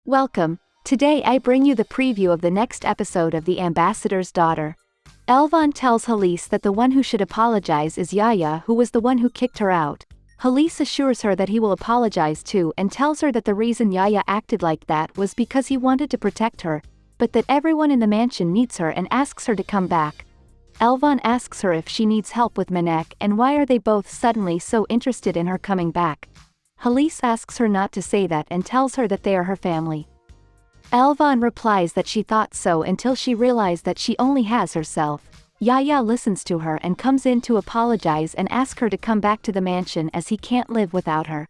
Welcome. Today I bring you the preview of the next episode of The Ambassador's Daughter. Elvan tells Halise that the one who should apologize is Yaya, who was the one who kicked her out. Halise assures her that he will apologize too and tells her that the reason Yaya acted like that was because he wanted to protect her, but that everyone in the mansion needs her and asks her to come back. Elvan asks her if she needs help with Manek and why are they both suddenly so interested in her coming back. Halise asks her not to say that and tells her that they are her family. Elvan replies that she thought so until she realized that she only has herself. Yaya listens to her and comes in to apologize and ask her to come back to the mansion as he can't live without her.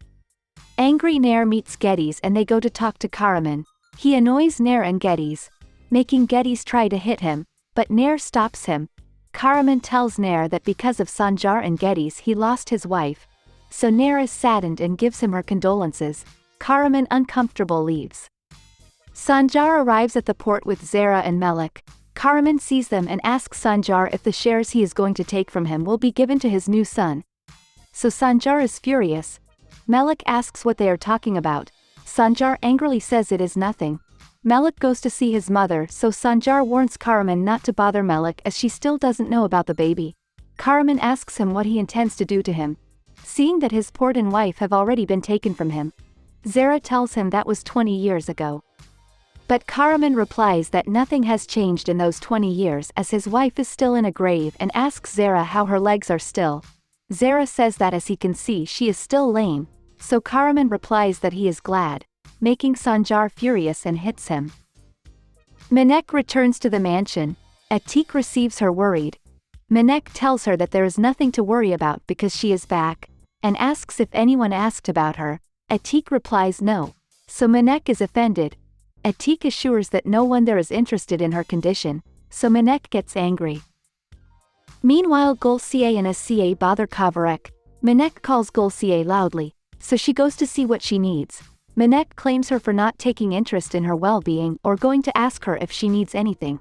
Angry Nair meets Geddes and they go to talk to Karaman. He annoys Nair and Geddes, making Geddes try to hit him, but Nair stops him. Karaman tells Nair that because of Sanjar and Geddes he lost his wife, so Nair is saddened and gives him her condolences. Karaman, uncomfortable, leaves. Sanjar arrives at the port with Zara and Melik. Karaman sees them and asks Sanjar if the shares he is going to take from him will be given to his new son. So Sanjar is furious. Melik asks what they are talking about. Sanjar angrily says it is nothing. Melik goes to see his mother, so Sanjar warns Karaman not to bother Melik as she still doesn't know about the baby. Karaman asks him what he intends to do to him, seeing that his port and wife have already been taken from him. Zara tells him that was 20 years ago. But Karaman replies that nothing has changed in those 20 years as his wife is still in a grave and asks Zara how her legs are still. Zara says that as he can see she is still lame, so Karaman replies that he is glad, making Sanjar furious and hits him. Manek returns to the mansion. Atik receives her worried. Manek tells her that there is nothing to worry about because she is back, and asks if anyone asked about her. Atik replies no, so Manek is offended. Atik assures that no one there is interested in her condition, so Manek gets angry. Meanwhile, Gulsier and Asiye bother Kavarek. Manek calls Gulsier loudly, so she goes to see what she needs. Manek claims her for not taking interest in her well-being or going to ask her if she needs anything.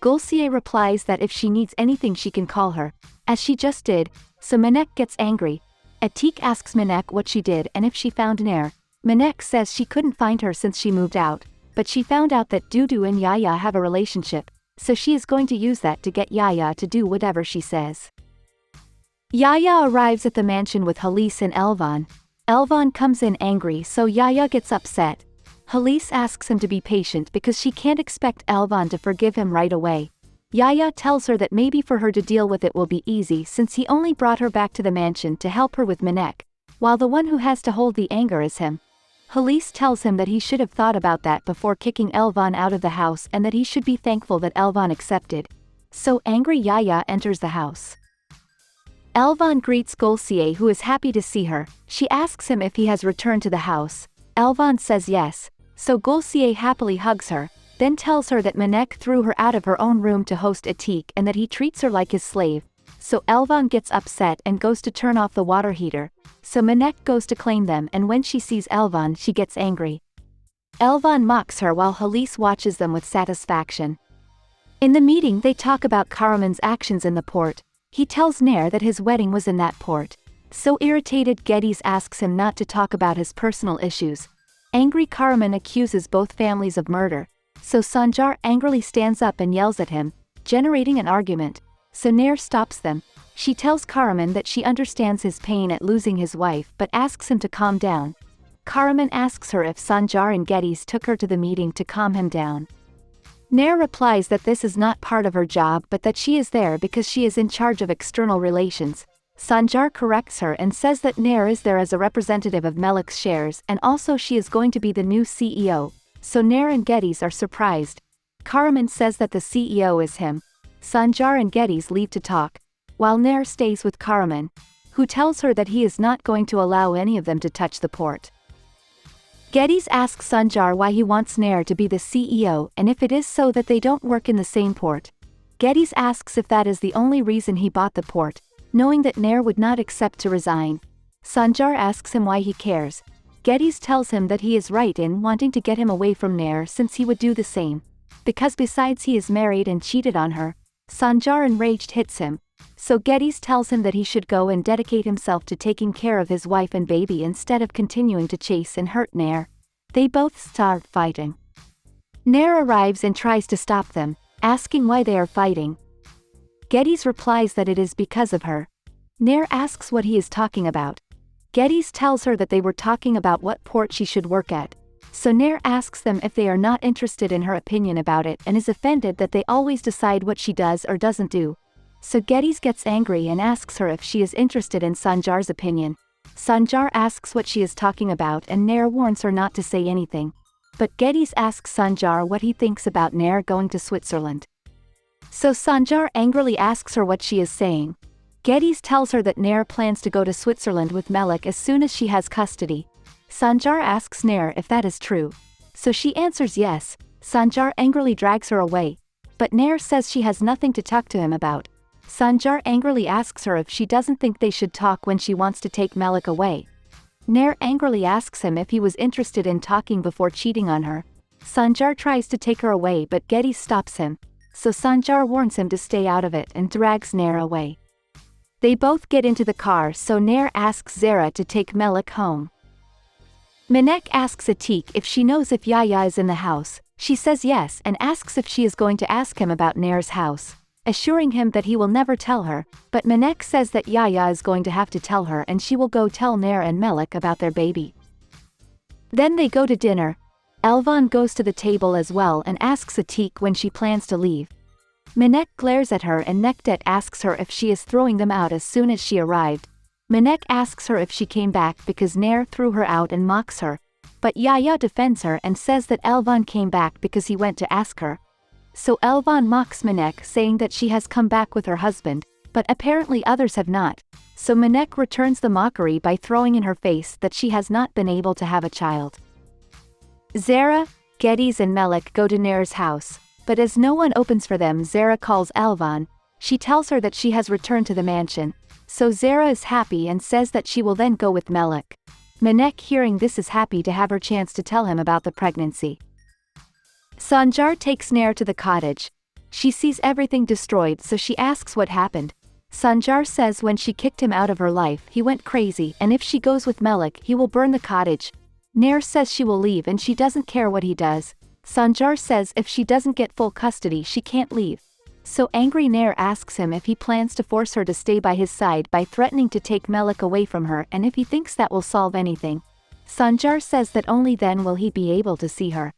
Gulsier replies that if she needs anything she can call her, as she just did, so Manek gets angry. Atik asks Manek what she did and if she found Nair. Manek says she couldn't find her since she moved out, but she found out that Dudu and Yaya have a relationship, so she is going to use that to get Yaya to do whatever she says. Yaya arrives at the mansion with Halise and Elvan. Elvan comes in angry, so Yaya gets upset. Halise asks him to be patient because she can't expect Elvan to forgive him right away. Yaya tells her that maybe for her to deal with it will be easy since he only brought her back to the mansion to help her with Manek, while the one who has to hold the anger is him. Halise tells him that he should have thought about that before kicking Elvan out of the house and that he should be thankful that Elvan accepted. So angry Yaya enters the house. Elvan greets Gulsier, who is happy to see her. She asks him if he has returned to the house. Elvan says yes, so Gulsier happily hugs her, then tells her that Manek threw her out of her own room to host Atik and that he treats her like his slave. So Elvan gets upset and goes to turn off the water heater, so Manek goes to claim them and when she sees Elvan she gets angry. Elvan mocks her while Halise watches them with satisfaction. In the meeting they talk about Karaman's actions in the port. He tells Nair that his wedding was in that port. So irritated Geddes asks him not to talk about his personal issues. Angry Karaman accuses both families of murder, so Sanjar angrily stands up and yells at him, generating an argument. So Nair stops them. She tells Karaman that she understands his pain at losing his wife but asks him to calm down. Karaman asks her if Sanjar and Geddes took her to the meeting to calm him down. Nair replies that this is not part of her job but that she is there because she is in charge of external relations. Sanjar corrects her and says that Nair is there as a representative of Melik's shares and also she is going to be the new CEO, so Nair and Geddes are surprised. Karaman says that the CEO is him. Sanjar and Geddes leave to talk, while Nair stays with Karaman, who tells her that he is not going to allow any of them to touch the port. Geddes asks Sanjar why he wants Nair to be the CEO and if it is so that they don't work in the same port. Geddes asks if that is the only reason he bought the port, knowing that Nair would not accept to resign. Sanjar asks him why he cares. Geddes tells him that he is right in wanting to get him away from Nair since he would do the same, because besides he is married and cheated on her. Sanjar enraged hits him, so Geddes tells him that he should go and dedicate himself to taking care of his wife and baby instead of continuing to chase and hurt Nair. They both start fighting. Nair arrives and tries to stop them, asking why they are fighting. Geddes replies that it is because of her. Nair asks what he is talking about. Geddes tells her that they were talking about what port she should work at. So Nair asks them if they are not interested in her opinion about it and is offended that they always decide what she does or doesn't do. So Geddes gets angry and asks her if she is interested in Sanjar's opinion. Sanjar asks what she is talking about and Nair warns her not to say anything. But Geddes asks Sanjar what he thinks about Nair going to Switzerland. So Sanjar angrily asks her what she is saying. Geddes tells her that Nair plans to go to Switzerland with Melik as soon as she has custody. Sanjar asks Nair if that is true. So she answers yes. Sanjar angrily drags her away. But Nair says she has nothing to talk to him about. Sanjar angrily asks her if she doesn't think they should talk when she wants to take Melik away. Nair angrily asks him if he was interested in talking before cheating on her. Sanjar tries to take her away but Geddes stops him. So Sanjar warns him to stay out of it and drags Nair away. They both get into the car so Nair asks Zara to take Melik home. Minek asks Atik if she knows if Yaya is in the house. She says yes and asks if she is going to ask him about Nair's house, assuring him that he will never tell her, but Minek says that Yaya is going to have to tell her and she will go tell Nair and Melik about their baby. Then they go to dinner. Elvan goes to the table as well and asks Atik when she plans to leave. Minek glares at her and Nekdet asks her if she is throwing them out as soon as she arrived. Minek asks her if she came back because Nair threw her out and mocks her, but Yaya defends her and says that Elvan came back because he went to ask her. So Elvan mocks Minek saying that she has come back with her husband, but apparently others have not, so Minek returns the mockery by throwing in her face that she has not been able to have a child. Zara, Geddes and Melik go to Nair's house, but as no one opens for them Zara calls Elvan. She tells her that she has returned to the mansion, so Zara is happy and says that she will then go with Melik. Minek hearing this is happy to have her chance to tell him about the pregnancy. Sanjar takes Nair to the cottage. She sees everything destroyed so she asks what happened. Sanjar says when she kicked him out of her life he went crazy and if she goes with Melik he will burn the cottage. Nair says she will leave and she doesn't care what he does. Sanjar says if she doesn't get full custody she can't leave. So angry Nair asks him if he plans to force her to stay by his side by threatening to take Melik away from her and if he thinks that will solve anything. Sanjar says that only then will he be able to see her.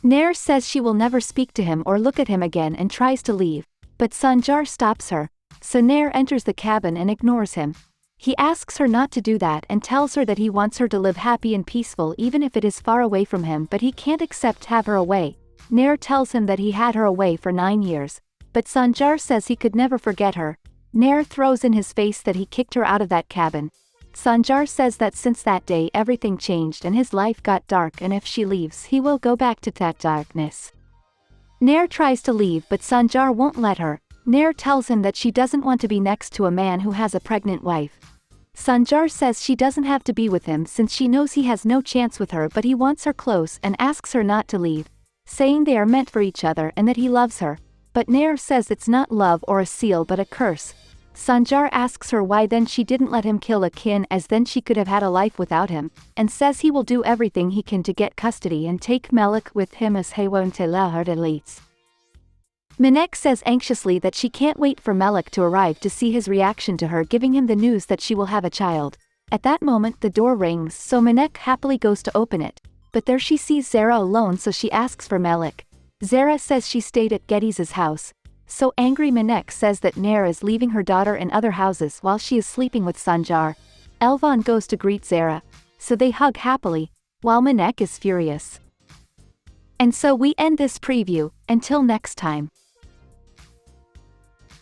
Nair says she will never speak to him or look at him again and tries to leave, but Sanjar stops her. So Nair enters the cabin and ignores him. He asks her not to do that and tells her that he wants her to live happy and peaceful even if it is far away from him but he can't accept have her away. Nair tells him that he had her away for 9 years, but Sanjar says he could never forget her. Nair throws in his face that he kicked her out of that cabin. Sanjar says that since that day everything changed and his life got dark and if she leaves he will go back to that darkness. Nair tries to leave but Sanjar won't let her. Nair tells him that she doesn't want to be next to a man who has a pregnant wife. Sanjar says she doesn't have to be with him since she knows he has no chance with her but he wants her close and asks her not to leave, saying they are meant for each other and that he loves her. But Nair says it's not love or a seal but a curse. Sanjar asks her why then she didn't let him kill Akin as then she could have had a life without him, and says he will do everything he can to get custody and take Melik with him as he won't allow her to leave. Minek says anxiously that she can't wait for Melik to arrive to see his reaction to her giving him the news that she will have a child. At that moment the door rings so Minek happily goes to open it, but there she sees Zara alone so she asks for Melik. Zara says she stayed at Geddes' house. So angry Minek says that Nair is leaving her daughter in other houses while she is sleeping with Sanjar. Elvan goes to greet Zara, so they hug happily, while Minek is furious. And so we end this preview, until next time.